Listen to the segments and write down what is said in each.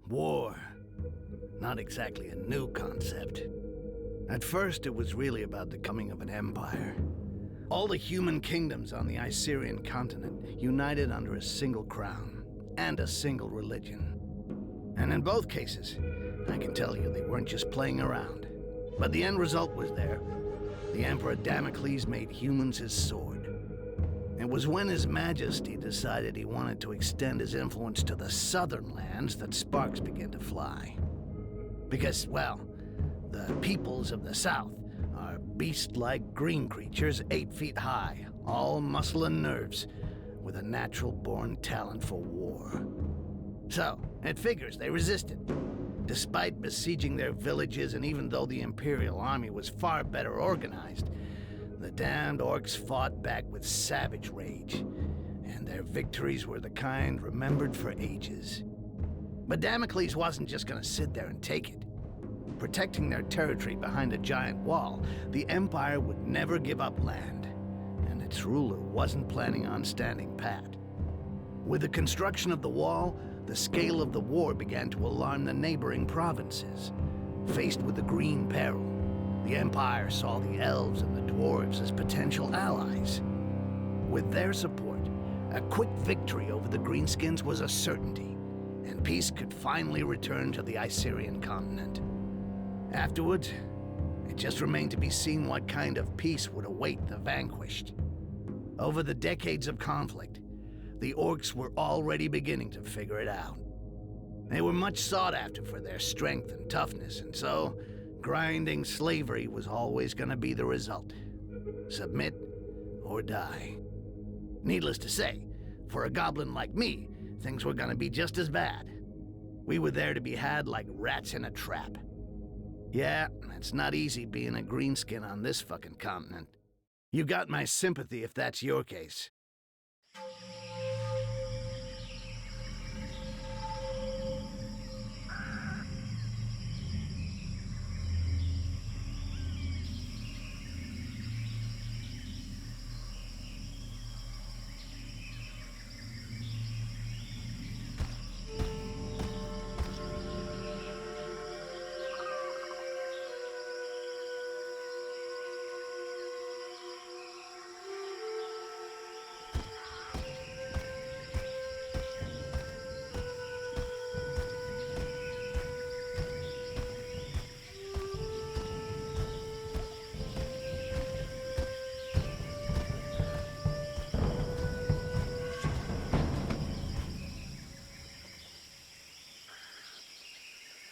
war. Not exactly a new concept. At first, it was really about the coming of an empire. All the human kingdoms on the Icerian continent united under a single crown and a single religion. And in both cases, I can tell you they weren't just playing around. But the end result was there. The Emperor Damocles made humans his sword. It was when His Majesty decided he wanted to extend his influence to the southern lands that sparks began to fly. Because, well, the peoples of the south are beast-like green creatures 8 feet high, all muscle and nerves, with a natural-born talent for war. So, it figures they resisted. Despite besieging their villages, and even though the Imperial army was far better organized, the damned Orcs fought back with savage rage, and their victories were the kind remembered for ages. But Damocles wasn't just gonna sit there and take it. Protecting their territory behind a giant wall, the Empire would never give up land, and its ruler wasn't planning on standing pat. With the construction of the wall, the scale of the war began to alarm the neighboring provinces. Faced with the Green Peril, the Empire saw the elves and the dwarves as potential allies. With their support, a quick victory over the Greenskins was a certainty, and peace could finally return to the Icerian continent. Afterwards, it just remained to be seen what kind of peace would await the vanquished. Over the decades of conflict, the Orcs were already beginning to figure it out. They were much sought after for their strength and toughness, and so, grinding slavery was always going to be the result. Submit or die. Needless to say, for a goblin like me, things were going to be just as bad. We were there to be had like rats in a trap. Yeah, it's not easy being a greenskin on this fucking continent. You got my sympathy if that's your case.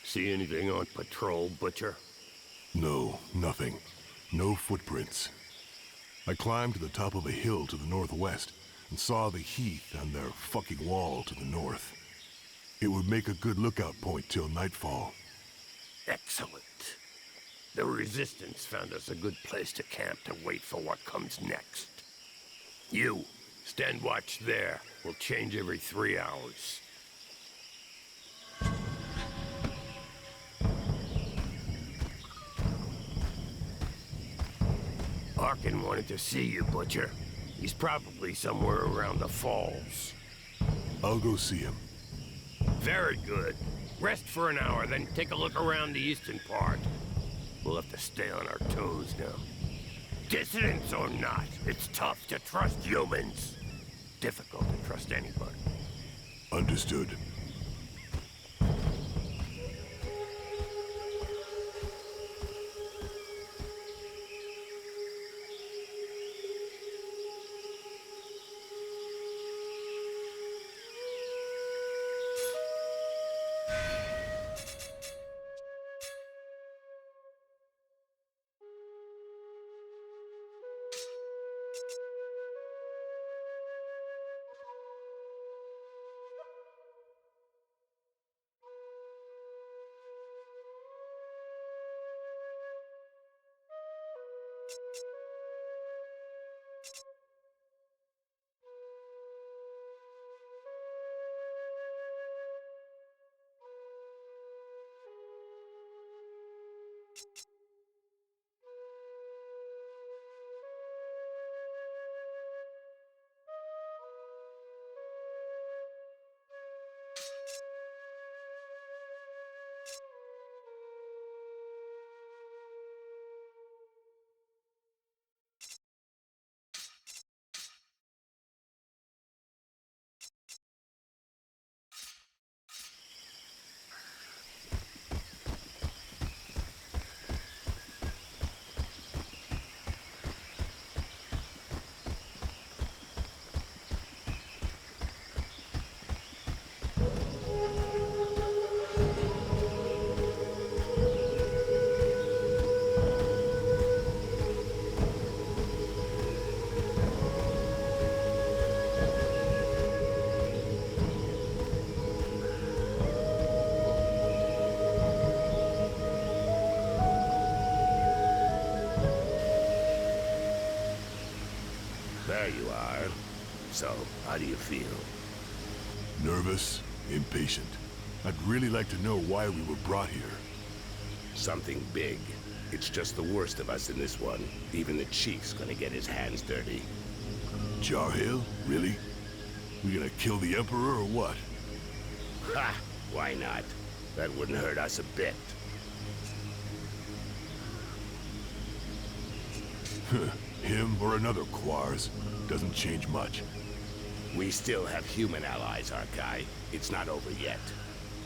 See anything on patrol, Butcher? No, nothing. No footprints. I climbed to the top of a hill to the northwest and saw the heath and their fucking wall to the north. It would make a good lookout point till nightfall. Excellent. The Resistance found us a good place to camp to wait for what comes next. You, stand watch there. We'll change every 3 hours. Arkin wanted to see you, Butcher. He's probably somewhere around the falls. I'll go see him. Very good. Rest for an hour, then take a look around the eastern part. We'll have to stay on our toes now. Dissidents or not, it's tough to trust humans. Difficult to trust anybody. Understood. There you are. So, how do you feel? Nervous, impatient. I'd really like to know why we were brought here. Something big. It's just the worst of us in this one. Even the chief's gonna get his hands dirty. Jarhill? Really? We gonna kill the Emperor or what? Ha! Why not? That wouldn't hurt us a bit. Him or another Quars. Doesn't change much. We still have human allies, Arkai. It's not over yet.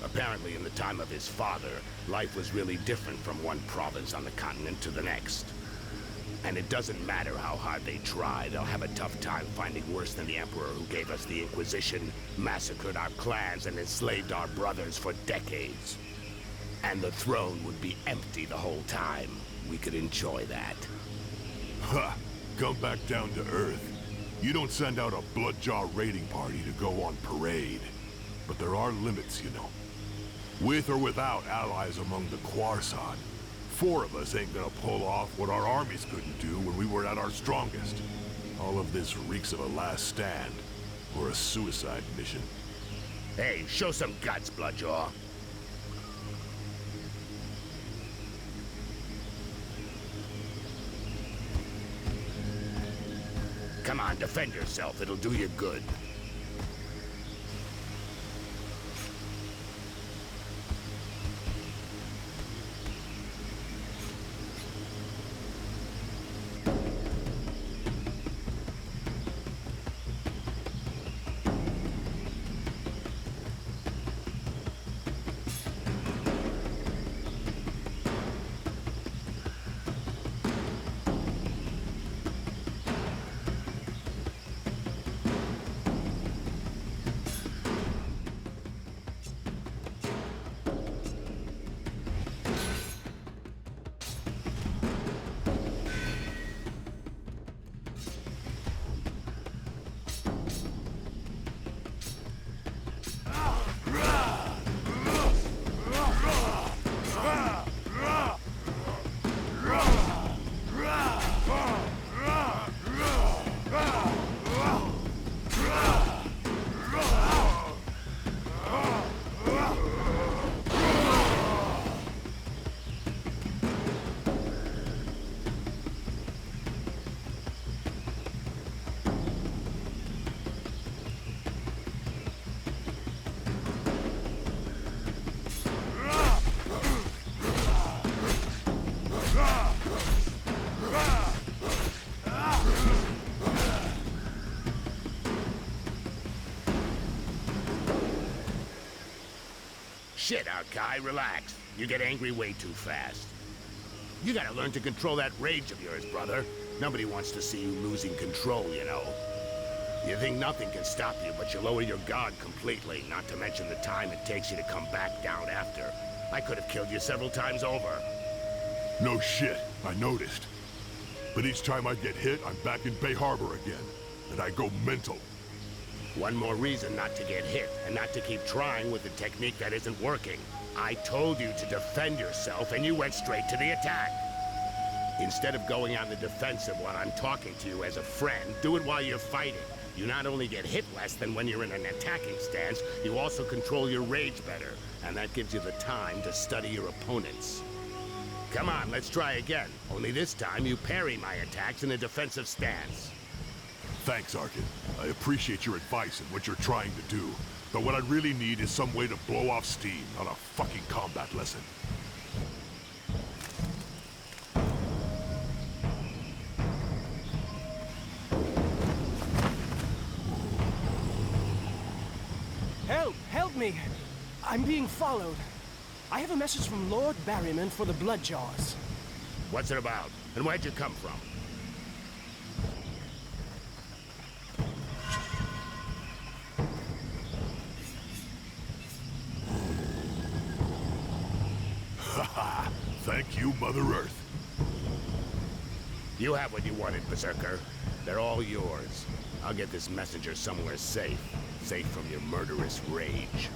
Apparently, in the time of his father, life was really different from one province on the continent to the next. And it doesn't matter how hard they try, they'll have a tough time finding worse than the Emperor who gave us the Inquisition, massacred our clans, and enslaved our brothers for decades. And the throne would be empty the whole time. We could enjoy that. Ha! Come back down to Earth. You don't send out a Bloodjaw raiding party to go on parade. But there are limits, you know. With or without allies among the Quarsod, 4 of us ain't gonna pull off what our armies couldn't do when we were at our strongest. All of this reeks of a last stand, or a suicide mission. Hey, show some guts, Bloodjaw. Come on, defend yourself. It'll do you good. Shit, Arkai, relax. You get angry way too fast. You gotta learn to control that rage of yours, brother. Nobody wants to see you losing control, you know. You think nothing can stop you, but you lower your guard completely, not to mention the time it takes you to come back down after. I could have killed you several times over. No shit, I noticed. But each time I get hit, I'm back in Bay Harbor again. And I go mental. One more reason not to get hit, and not to keep trying with a technique that isn't working. I told you to defend yourself, and you went straight to the attack. Instead of going on the defensive while I'm talking to you as a friend, do it while you're fighting. You not only get hit less than when you're in an attacking stance, you also control your rage better, and that gives you the time to study your opponents. Come on, let's try again. Only this time you parry my attacks in a defensive stance. Thanks, Arkin. I appreciate your advice and what you're trying to do. But what I really need is some way to blow off steam, not a fucking combat lesson. Help! Help me! I'm being followed. I have a message from Lord Barryman for the Bloodjaws. What's it about? And where'd you come from? Thank you, Mother Earth. You have what you wanted, Berserker. They're all yours. I'll get this messenger somewhere safe. Safe from your murderous rage.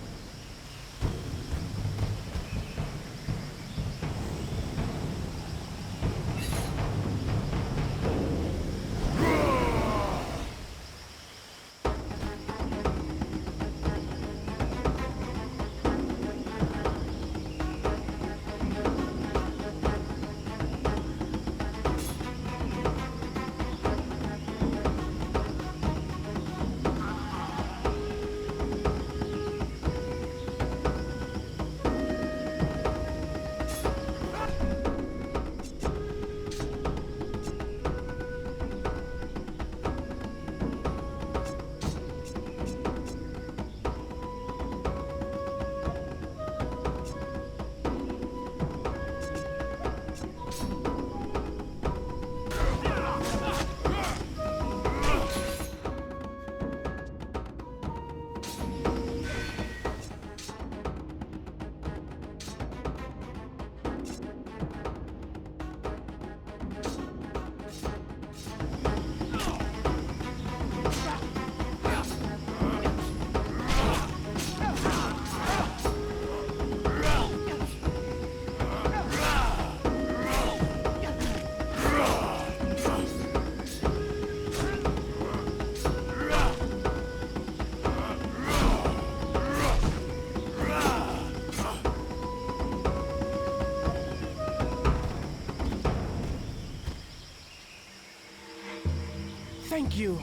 Thank you.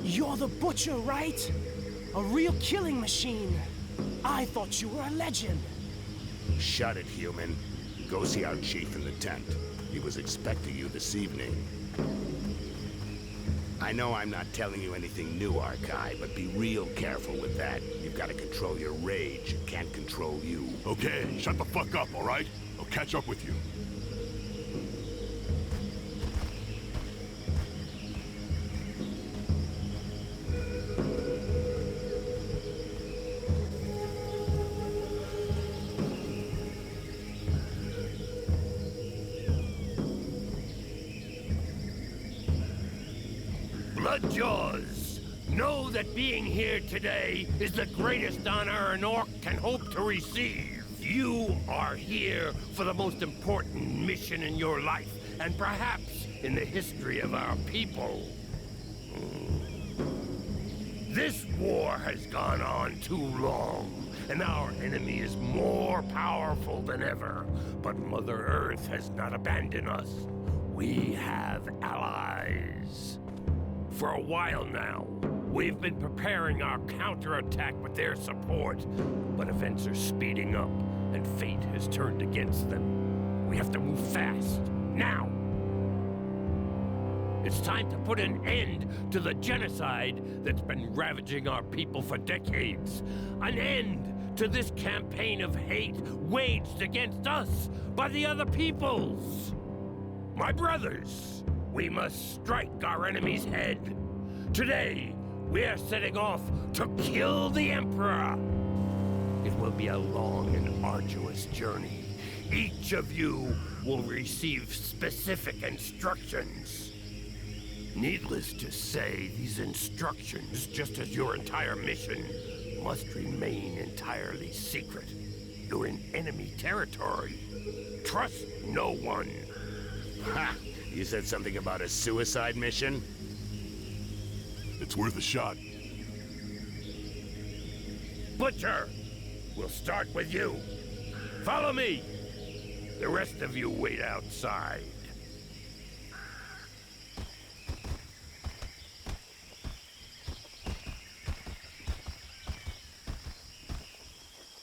You're the butcher, right? A real killing machine. I thought you were a legend. Shut it, human. Go see our chief in the tent. He was expecting you this evening. I know I'm not telling you anything new, Arkai, but be real careful with that. You've got to control your rage. It can't control you. Okay, shut the fuck up, all right? I'll catch up with you. Bloodjaws, know that being here today is the greatest honor an orc can hope to receive. You are here for the most important mission in your life, and perhaps in the history of our people. This war has gone on too long, and our enemy is more powerful than ever. But Mother Earth has not abandoned us. We have allies. For a while now, we've been preparing our counterattack with their support, but events are speeding up, and fate has turned against them. We have to move fast, now! It's time to put an end to the genocide that's been ravaging our people for decades. An end to this campaign of hate waged against us by the other peoples. My brothers, we must strike our enemy's head. Today, we are setting off to kill the Emperor. It will be a long and arduous journey. Each of you will receive specific instructions. Needless to say, these instructions, just as your entire mission, must remain entirely secret. You're in enemy territory. Trust no one. Ha! You said something about a suicide mission? It's worth a shot. Butcher, we'll start with you. Follow me. The rest of you wait outside.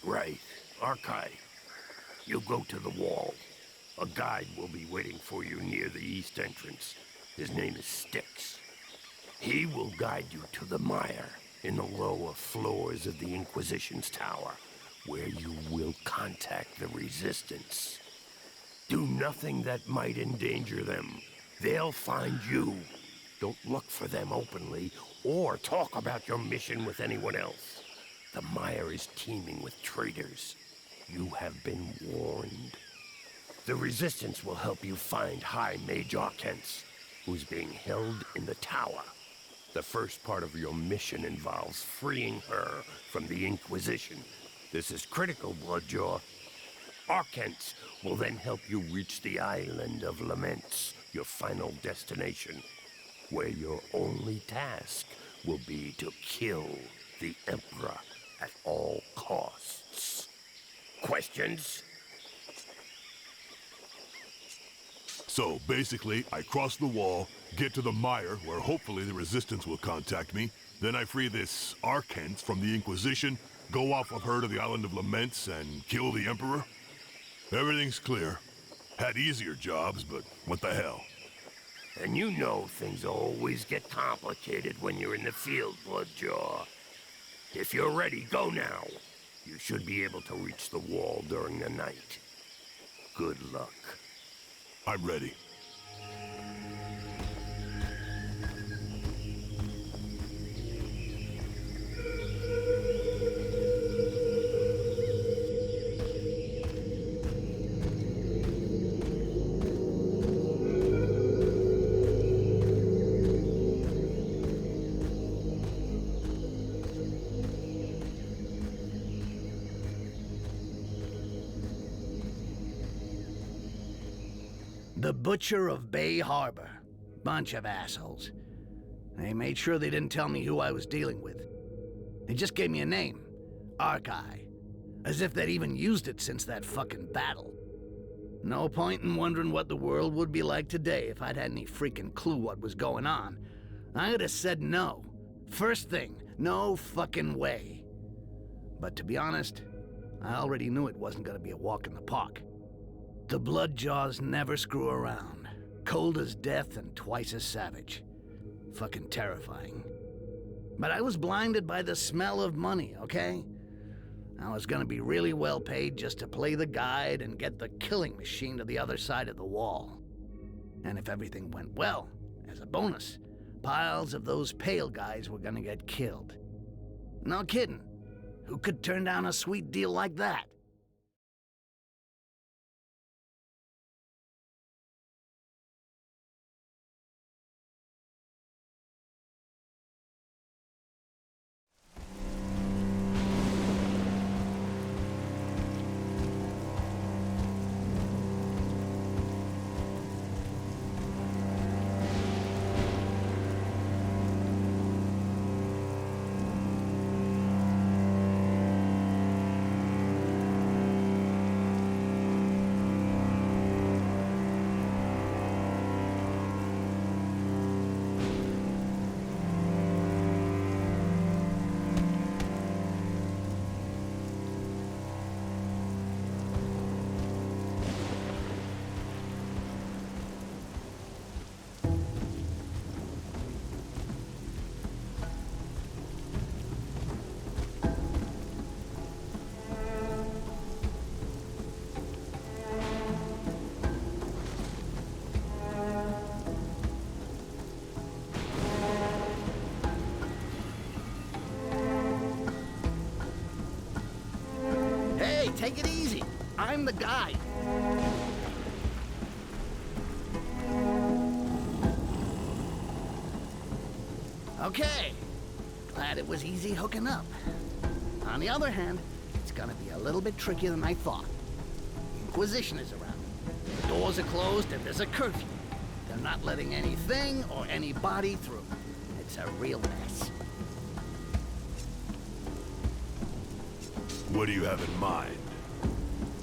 Right. Arkai, you go to the wall. A guide will be waiting for you near the east entrance. His name is Styx. He will guide you to the mire in the lower floors of the Inquisition's tower, where you will contact the Resistance. Do nothing that might endanger them. They'll find you. Don't look for them openly, or talk about your mission with anyone else. The mire is teeming with traitors. You have been warned. The Resistance will help you find High Mage Orcs, who's being held in the tower. The first part of your mission involves freeing her from the Inquisition. This is critical, Bloodjaw. Orcs will then help you reach the Island of Laments, your final destination, where your only task will be to kill the Emperor at all costs. Questions? So, basically, I cross the wall, get to the mire, where hopefully the Resistance will contact me, then I free this Arcans from the Inquisition, go off of her to the Island of Laments, and kill the Emperor? Everything's clear. Had easier jobs, but what the hell? And you know things always get complicated when you're in the field, Bloodjaw. If you're ready, go now. You should be able to reach the wall during the night. Good luck. I'm ready. The Butcher of Bay Harbor. Bunch of assholes. They made sure they didn't tell me who I was dealing with. They just gave me a name. Arkai. As if they'd even used it since that fucking battle. No point in wondering what the world would be like today if I'd had any freaking clue what was going on. I'd have said no. First thing, no fucking way. But to be honest, I already knew it wasn't gonna be a walk in the park. The Bloodjaws never screw around. Cold as death and twice as savage. Fucking terrifying. But I was blinded by the smell of money, okay? I was gonna be really well paid just to play the guide and get the killing machine to the other side of the wall. And if everything went well, as a bonus, piles of those pale guys were gonna get killed. No kidding. Who could turn down a sweet deal like that? Hey, take it easy. I'm the guy. Okay. Glad it was easy hooking up. On the other hand, it's gonna be a little bit trickier than I thought. Inquisition is around. The doors are closed and there's a curfew. They're not letting anything or anybody through. It's a real mess. What do you have in mind?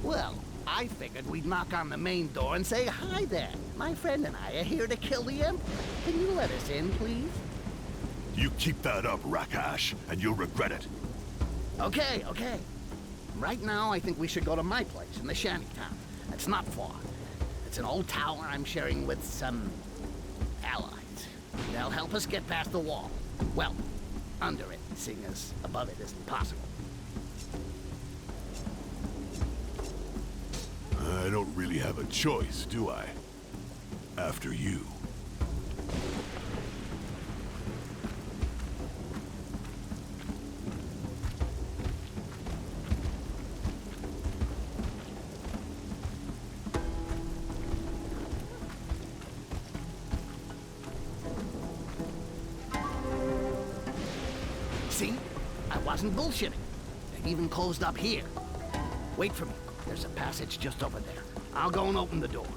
Well, I figured we'd knock on the main door and say, "Hi there. My friend and I are here to kill the Emperor. Can you let us in, please?" You keep that up, Rakash, and you'll regret it. Okay. Right now, I think we should go to my place in the shantytown. It's not far. It's an old tower I'm sharing with some allies. They'll help us get past the wall. Well, under it, seeing as above it isn't possible. I don't really have a choice, do I? After you. See? I wasn't bullshitting. They've even closed up here. Wait for me. There's a passage just over there. I'll go and open the door.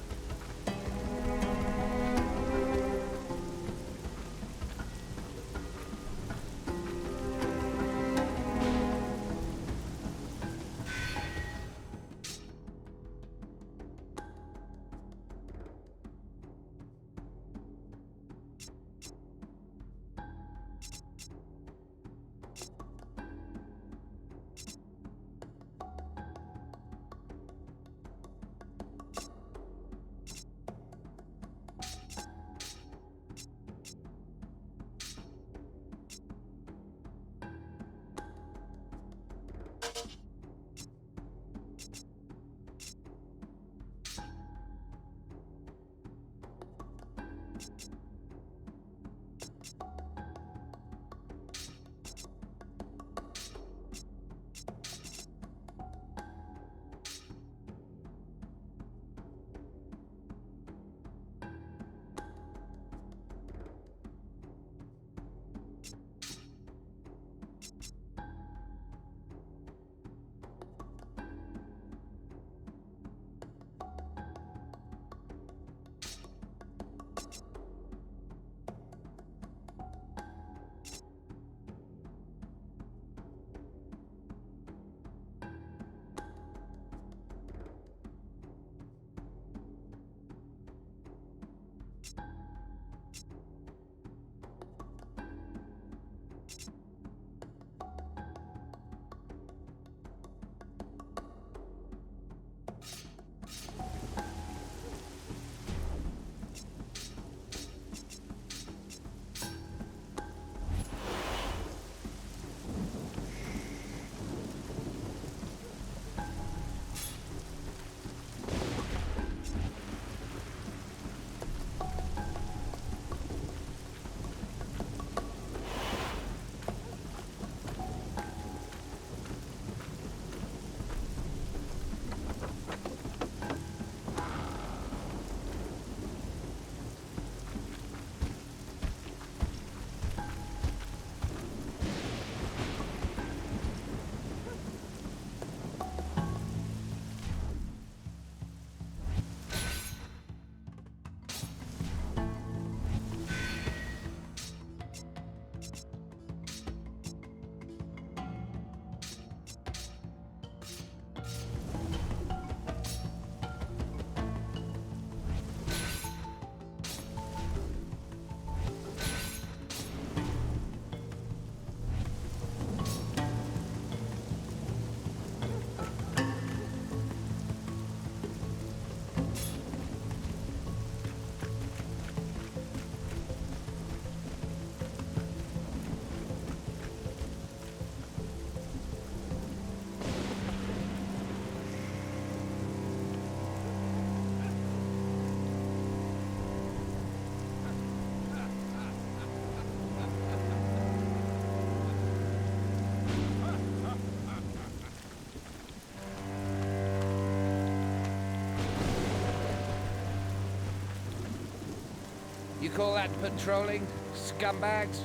You call that patrolling, scumbags?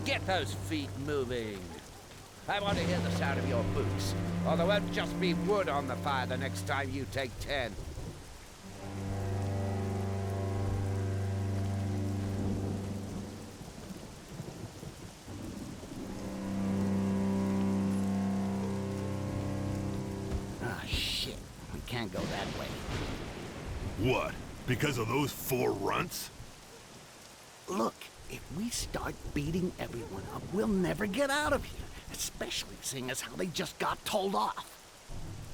Get those feet moving. I want to hear the sound of your boots, or there won't just be wood on the fire the next time you take 10. Ah, shit. We can't go that way. What? Because of those 4 runts? Look, if we start beating everyone up, we'll never get out of here. Especially seeing as how they just got told off.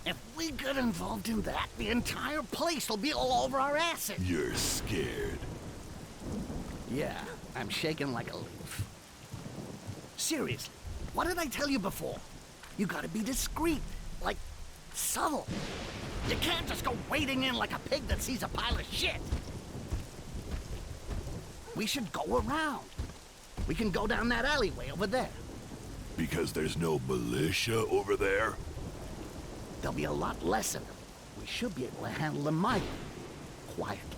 If we get involved in that, the entire place will be all over our asses. You're scared. Yeah, I'm shaking like a leaf. Seriously, what did I tell you before? You gotta be discreet, like subtle. You can't just go wading in like a pig that sees a pile of shit. We should go around. We can go down that alleyway over there. Because there's no militia over there? There'll be a lot less of them. We should be able to handle them mightily quietly.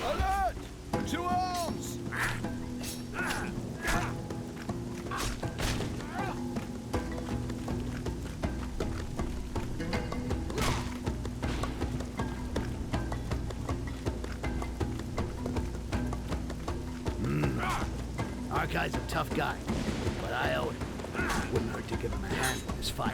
Alert! To arms! Archive's a tough guy, but I owe him. Wouldn't hurt to give him a hand in this fight.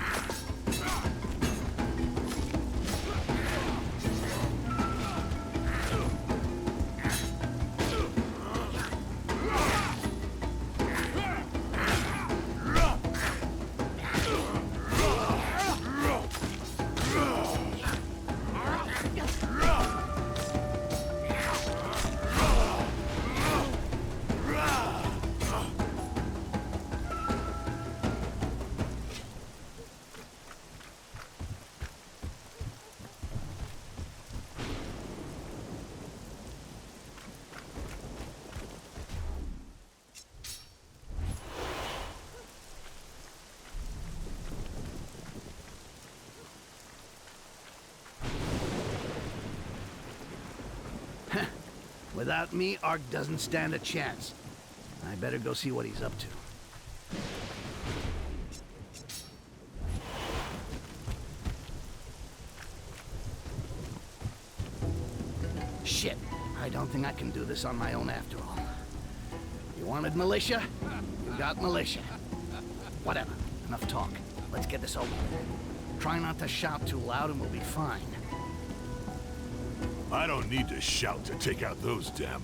Without me, Ark doesn't stand a chance. I better go see what he's up to. Shit, I don't think I can do this on my own after all. You wanted militia? You got militia. Whatever, enough talk. Let's get this over with. Try not to shout too loud and we'll be fine. I don't need to shout to take out those damn...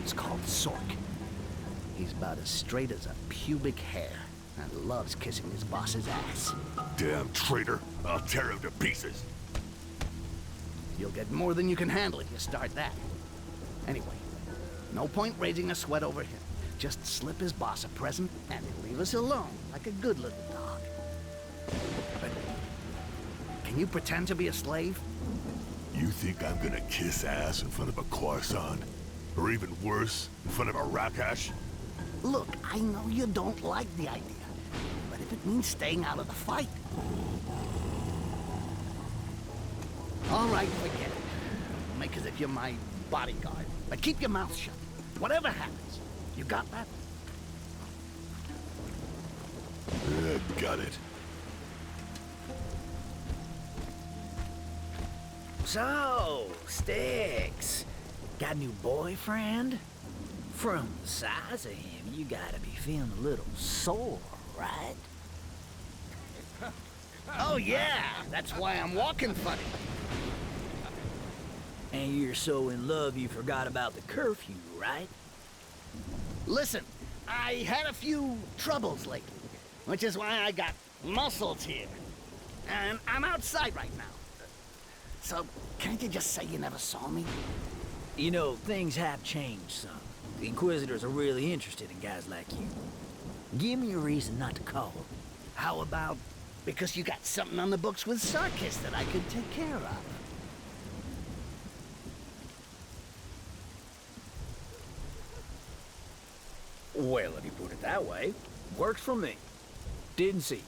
Orcs called Sork. He's about as straight as a pubic hair and loves kissing his boss's ass. Damn traitor. I'll tear him to pieces. You'll get more than you can handle if you start that. Anyway, no point raising a sweat over him. Just slip his boss a present and he'll leave us alone like a good little dog. But can you pretend to be a slave? You think I'm gonna kiss ass in front of a Khorasan? Or even worse, in front of a Rakash? Look, I know you don't like the idea, but if it means staying out of the fight... All right, forget it. Make as if you're my bodyguard, but keep your mouth shut. Whatever happens, you got that? Got it. So, Sticks, got a new boyfriend? From the size of him, you gotta be feeling a little sore, right? Oh yeah, that's why I'm walking funny. And you're so in love you forgot about the curfew, right? Listen, I had a few troubles lately, which is why I got muscles here. And I'm outside right now. So, can't you just say you never saw me? You know, things have changed some. The Inquisitors are really interested in guys like you. Give me a reason not to call. How about because you got something on the books with Sarkis that I could take care of? Well, if you put it that way, works for me. Didn't see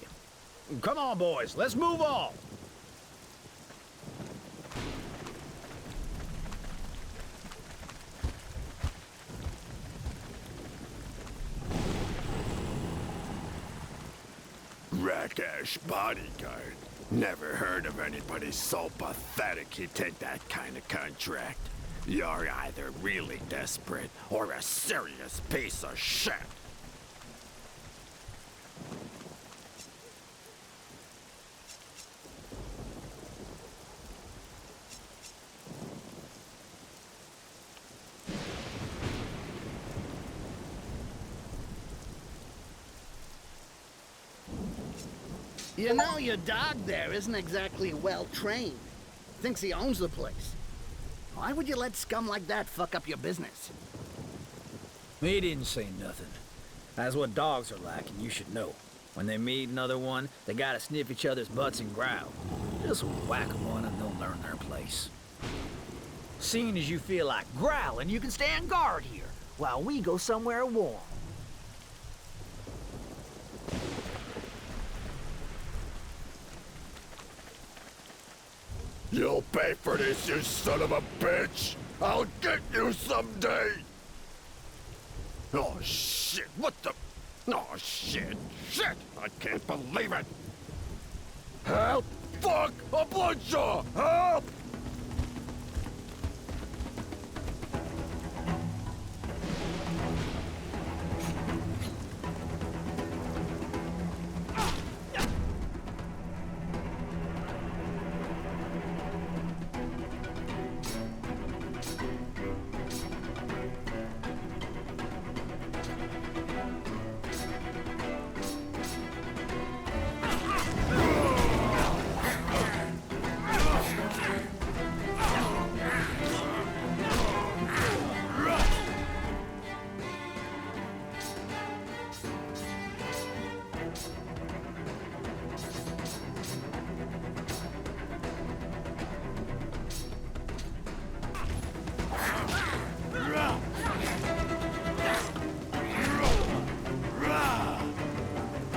you. Come on, boys, let's move on. Rakash bodyguard. Never heard of anybody so pathetic he'd take that kind of contract. You're either really desperate or a serious piece of shit. You know, your dog there isn't exactly well-trained. Thinks he owns the place. Why would you let scum like that fuck up your business? He didn't say nothing. That's what dogs are like, and you should know. When they meet another one, they gotta sniff each other's butts and growl. Just whack one and they'll learn their place. Seeing as you feel like growling, you can stand guard here, while we go somewhere warm. You'll pay for this, you son of a bitch! I'll get you someday! Oh shit, what the... Oh shit, shit! I can't believe it! Help! Fuck! A bloodjaw! Help!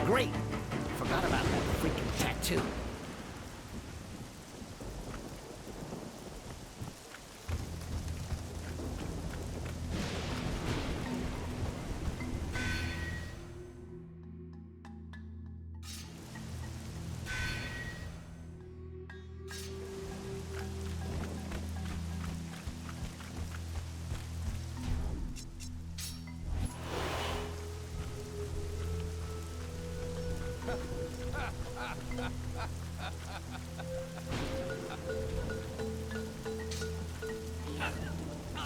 Great! Forgot about that freaking tattoo.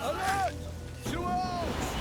Alert! To Orcs!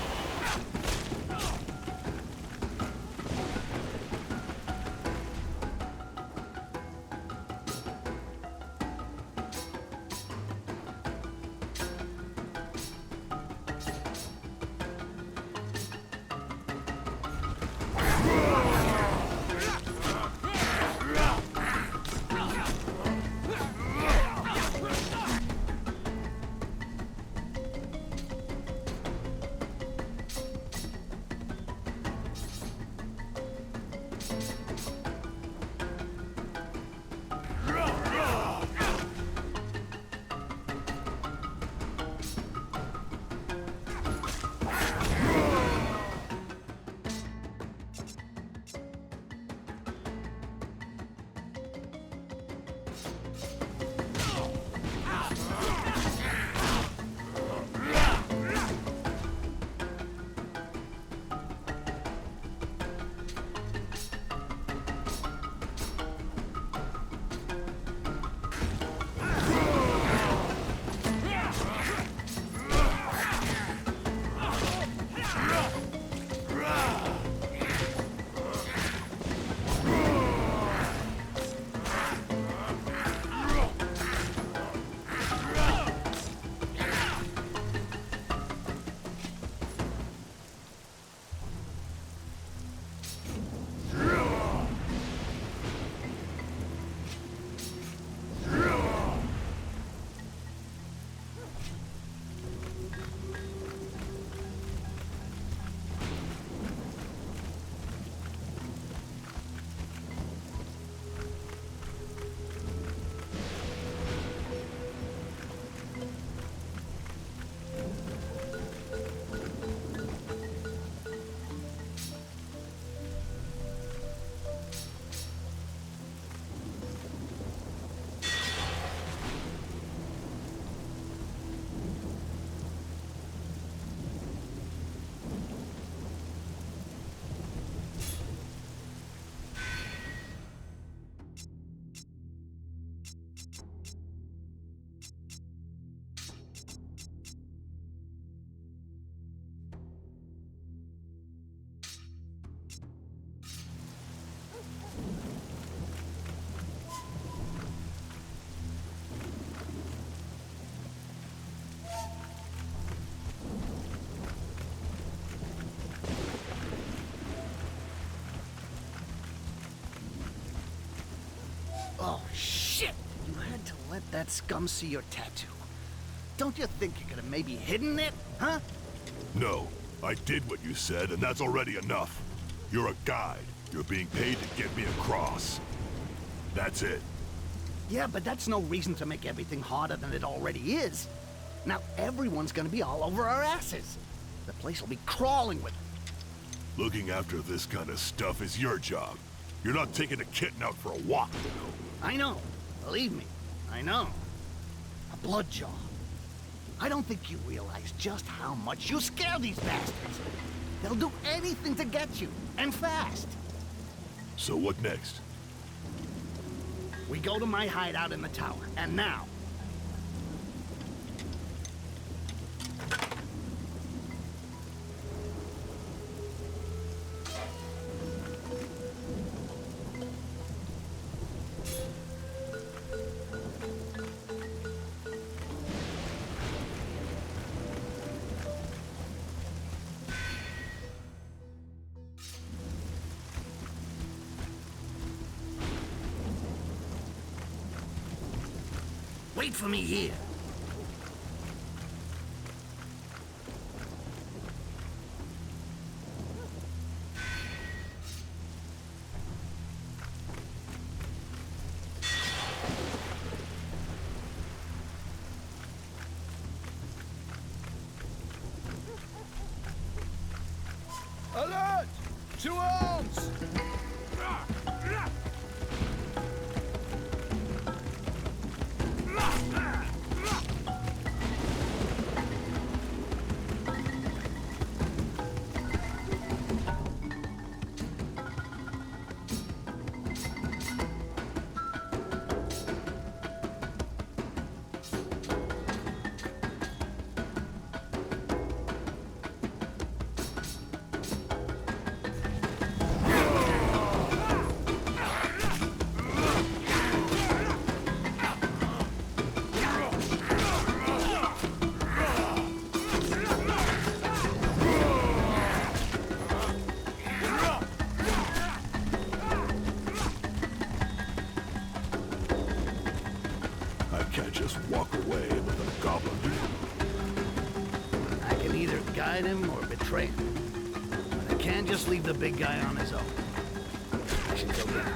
that scum see your tattoo? Don't you think you could have maybe hidden it, huh? No, I did what you said, and that's already enough. You're a guide. You're being paid to get me across. That's it. Yeah, but that's no reason to make everything harder than it already is. Now everyone's gonna be all over our asses. The place will be crawling with them. Looking after this kind of stuff is your job. You're not taking a kitten out for a walk, you know. I know. Believe me, I know. A bloodjaw. I don't think you realize just how much you scare these bastards. They'll do anything to get you, and fast. So what next? We go to my hideout in the tower, and now. Wait for me here. Alert! To arms! Walk away with a goblin. I can either guide him or betray him. But I can't just leave the big guy on his own. I should go get him.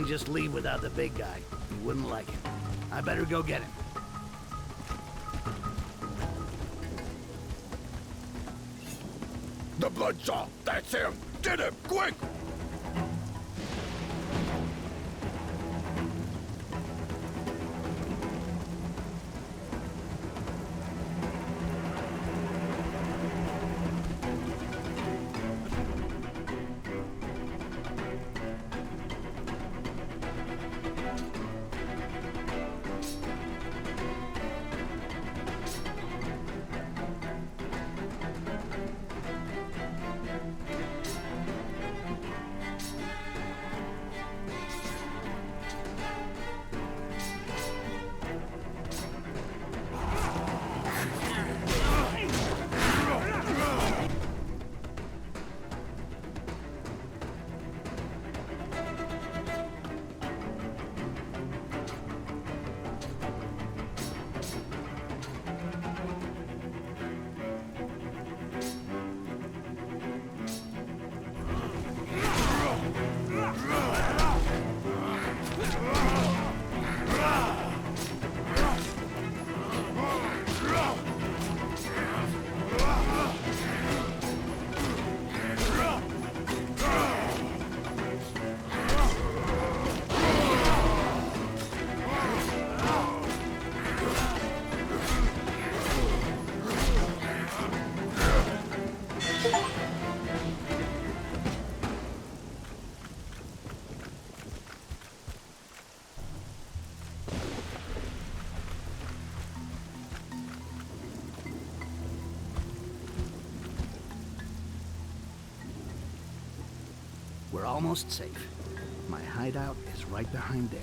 can't just leave without the big guy. He wouldn't like it. I better go get him. The Bloodjaw! That's him! Get him, quick! We're almost safe. My hideout is right behind there.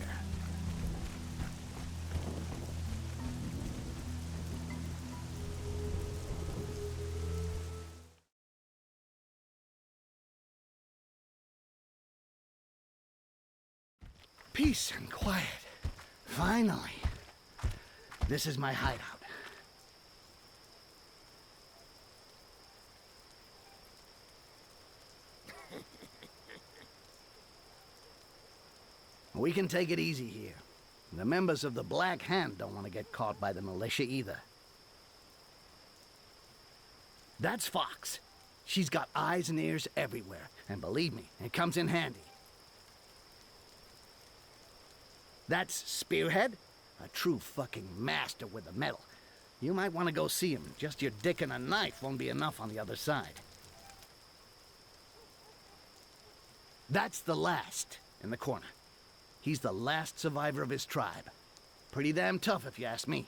Peace and quiet. Finally. This is my hideout. We can take it easy here. The members of the Black Hand don't want to get caught by the militia either. That's Fox. She's got eyes and ears everywhere, and believe me, it comes in handy. That's Spearhead, a true fucking master with the metal. You might want to go see him. Just your dick and a knife won't be enough on the other side. That's the Last in the corner. He's the last survivor of his tribe. Pretty damn tough, if you ask me.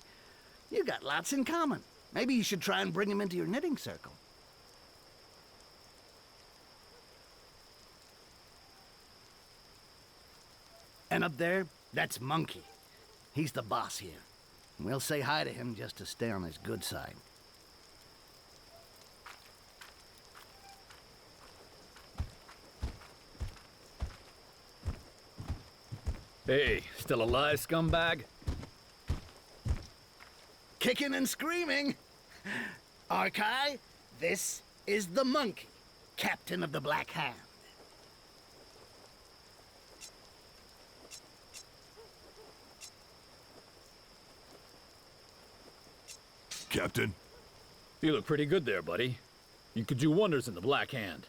You got lots in common. Maybe you should try and bring him into your knitting circle. And up there, that's Monkey. He's the boss here. We'll say hi to him just to stay on his good side. Hey, still alive, scumbag? Kicking and screaming. Arkai, this is the Monkey, captain of the Black Hand. Captain? You look pretty good there, buddy. You could do wonders in the Black Hand.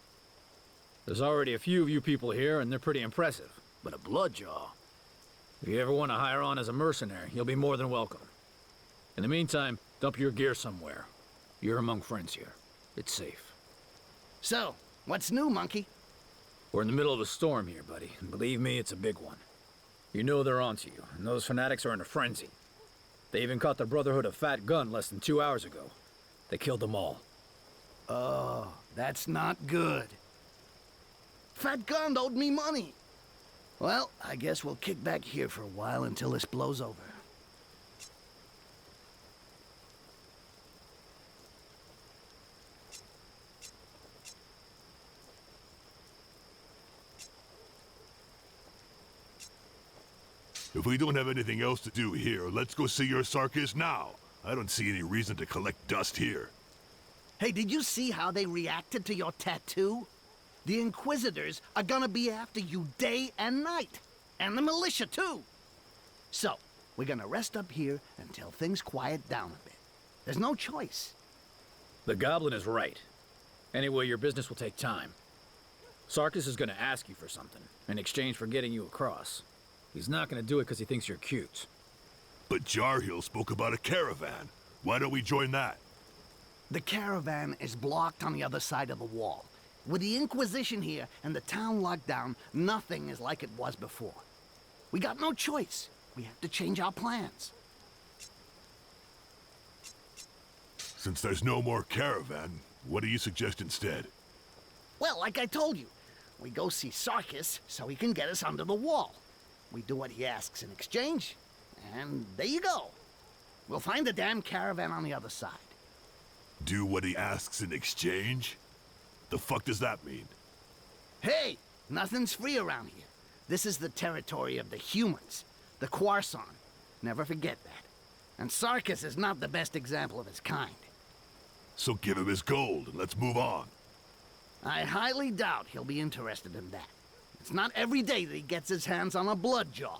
There's already a few of you people here, and they're pretty impressive. But a Bloodjaw? If you ever want to hire on as a mercenary, you'll be more than welcome. In the meantime, dump your gear somewhere. You're among friends here. It's safe. So, what's new, Monkey? We're in the middle of a storm here, buddy, and believe me, it's a big one. You know they're onto you, and those fanatics are in a frenzy. They even caught the Brotherhood of Fat Gun less than 2 hours ago. They killed them all. Oh, that's not good. Fat Gun owed me money. Well, I guess we'll kick back here for a while until this blows over. If we don't have anything else to do here, let's go see your Sarkis now. I don't see any reason to collect dust here. Hey, did you see how they reacted to your tattoo? The Inquisitors are gonna be after you day and night. And the militia, too. So, we're gonna rest up here until things quiet down a bit. There's no choice. The Goblin is right. Anyway, your business will take time. Sarkis is gonna ask you for something, in exchange for getting you across. He's not gonna do it because he thinks you're cute. But Jarhill spoke about a caravan. Why don't we join that? The caravan is blocked on the other side of the wall. With the Inquisition here and the town locked down, nothing is like it was before. We got no choice. We have to change our plans. Since there's no more caravan, what do you suggest instead? Well, like I told you, we go see Sarkis so he can get us under the wall. We do what he asks in exchange, and there you go. We'll find the damn caravan on the other side. Do what he asks in exchange? The fuck does that mean? Hey, nothing's free around here. This is the territory of the humans, the Quarson. Never forget that. And Sarkis is not the best example of his kind. So give him his gold and let's move on. I highly doubt he'll be interested in that. It's not every day that he gets his hands on a bloodjaw.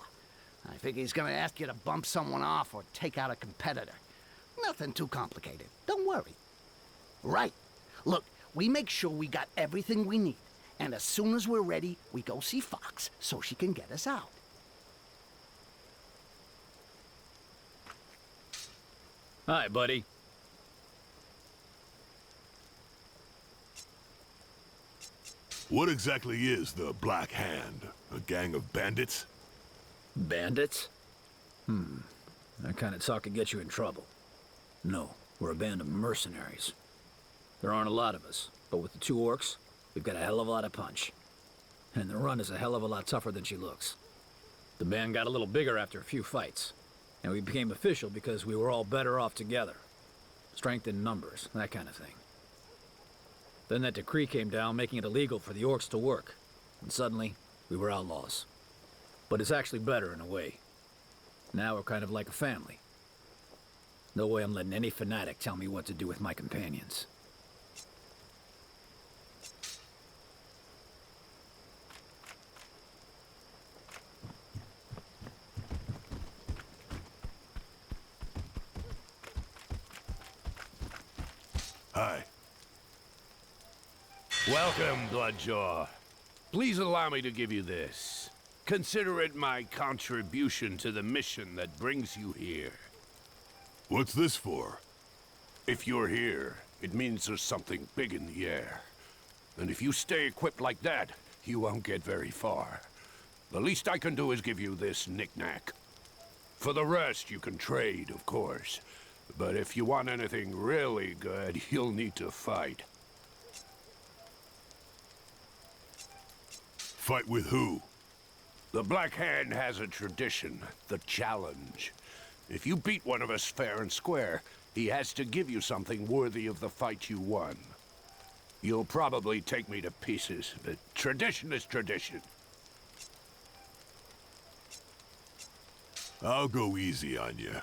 I figure he's gonna ask you to bump someone off or take out a competitor. Nothing too complicated. Don't worry. Right. Look, we make sure we got everything we need. And as soon as we're ready, we go see Fox so she can get us out. Hi, buddy. What exactly is the Black Hand? A gang of bandits? Bandits? That kind of talk could get you in trouble. No, we're a band of mercenaries. There aren't a lot of us, but with the 2 orcs, we've got a hell of a lot of punch. And the run is a hell of a lot tougher than she looks. The band got a little bigger after a few fights, and we became official because we were all better off together. Strength in numbers, that kind of thing. Then that decree came down making it illegal for the orcs to work, and suddenly, we were outlaws. But it's actually better in a way. Now we're kind of like a family. No way I'm letting any fanatic tell me what to do with my companions. Hi. Welcome, Bloodjaw. Please allow me to give you this. Consider it my contribution to the mission that brings you here. What's this for? If you're here, it means there's something big in the air. And if you stay equipped like that, you won't get very far. The least I can do is give you this knick-knack. For the rest, you can trade, of course. But if you want anything really good, you'll need to fight. Fight with who? The Black Hand has a tradition, the challenge. If you beat one of us fair and square, he has to give you something worthy of the fight you won. You'll probably take me to pieces, but tradition is tradition. I'll go easy on you.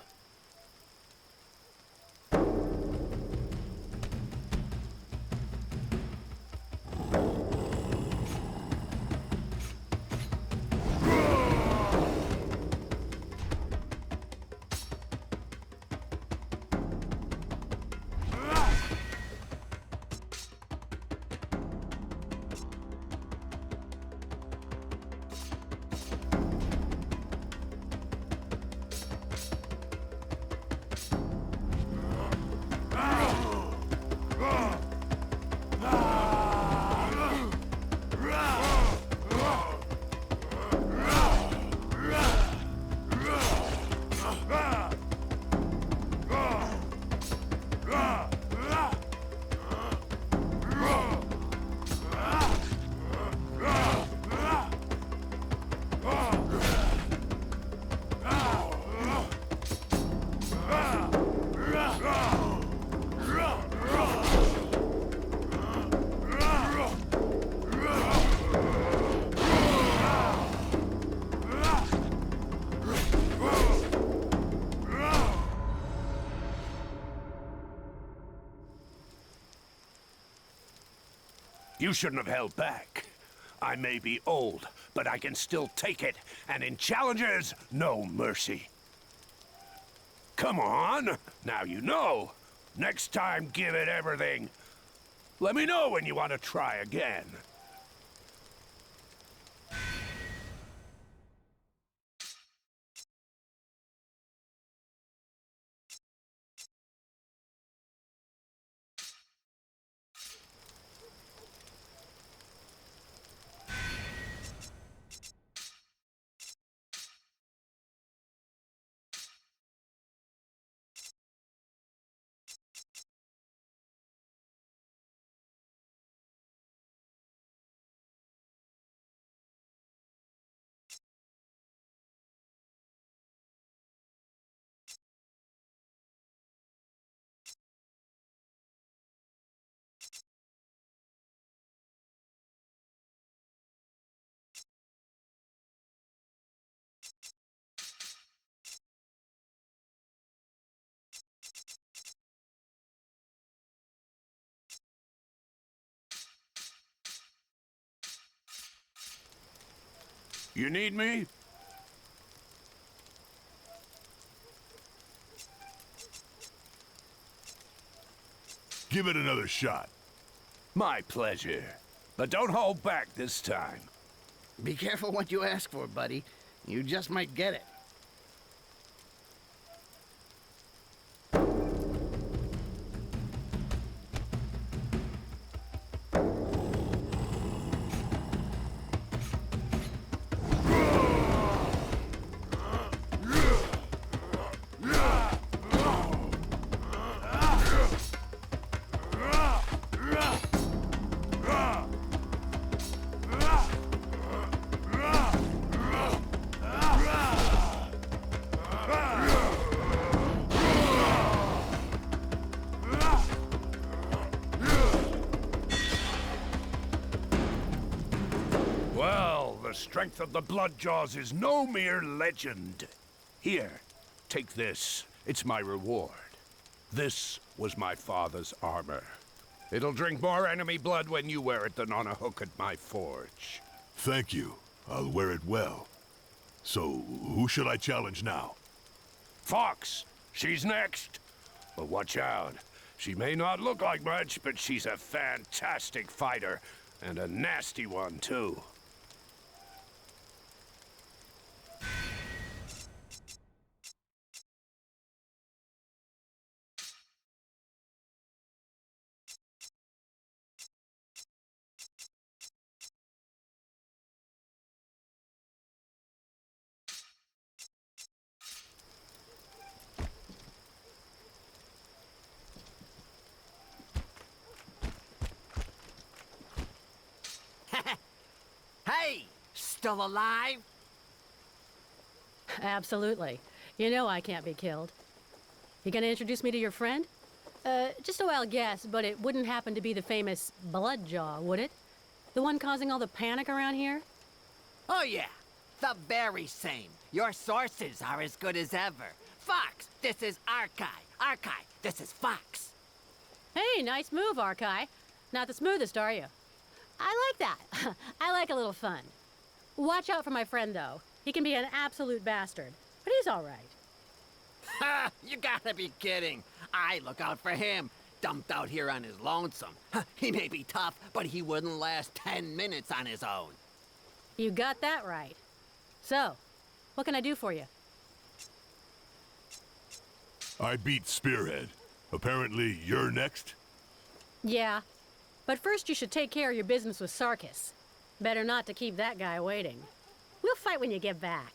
You shouldn't have held back. I may be old, but I can still take it, and in challenges, no mercy. Come on, now you know. Next time, give it everything. Let me know when you want to try again. You need me? Give it another shot. My pleasure. But don't hold back this time. Be careful what you ask for, buddy. You just might get it. The strength of the Bloodjaws is no mere legend. Here, take this. It's my reward. This was my father's armor. It'll drink more enemy blood when you wear it than on a hook at my forge. Thank you. I'll wear it well. So, who should I challenge now? Fox! She's next! But watch out. She may not look like much, but she's a fantastic fighter. And a nasty one, too. Hey! Still alive? Absolutely. You know I can't be killed. You gonna introduce me to your friend? Just a wild guess, but it wouldn't happen to be the famous Bloodjaw, would it? The one causing all the panic around here? Oh yeah, the very same. Your sources are as good as ever. Fox, this is Arkai. Arkai, this is Fox. Hey, nice move, Arkai. Not the smoothest, are you? I like that. I like a little fun. Watch out for my friend, though. He can be an absolute bastard, but he's all right. Ha! You gotta be kidding. I look out for him. Dumped out here on his lonesome. He may be tough, but he wouldn't last 10 minutes on his own. You got that right. So, what can I do for you? I beat Spearhead. Apparently, you're next? Yeah, but first you should take care of your business with Sarkis. Better not to keep that guy waiting. We'll fight when you get back.